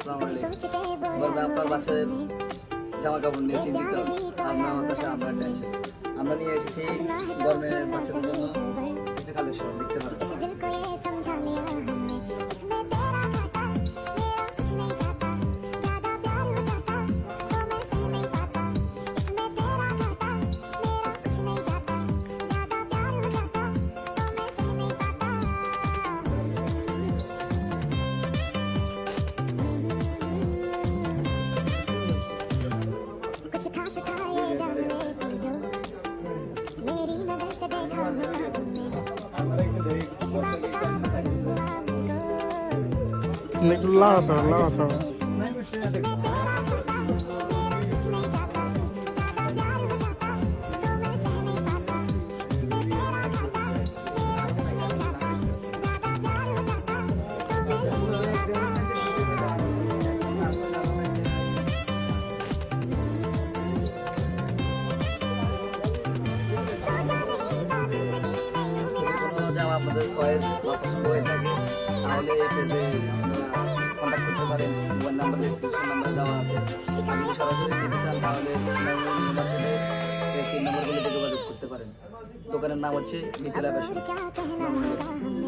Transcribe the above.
আসসালামু আলাইকুম। বলবে আপনার বাচ্চাদের জামা কাপড় নিয়ে চিন্তিত, আপনার হতাশা, আপনার টেনশন। আমরা নিয়ে এসেছি গরমের বাচ্চাদের জন্য কিছু কালেকশন, দেখতে পারেন। একটু লাগাতো জামা আপনাদের চয়েস বা পছন্দ হয়ে থাকে তাহলে এই পেজে আপনারা কন্ট্যাক্ট করতে পারেন। মোবাইল নাম্বার ডিসক্রিপশন নাম্বারে দেওয়া আছে। আর যদি সরাসরি নিতে চান তাহলে 3 নম্বরগুলিতে যোগাযোগ করতে পারেন। দোকানের নাম হচ্ছে মিথিলা ফ্যাশন। আসসালামু আলাইকুম।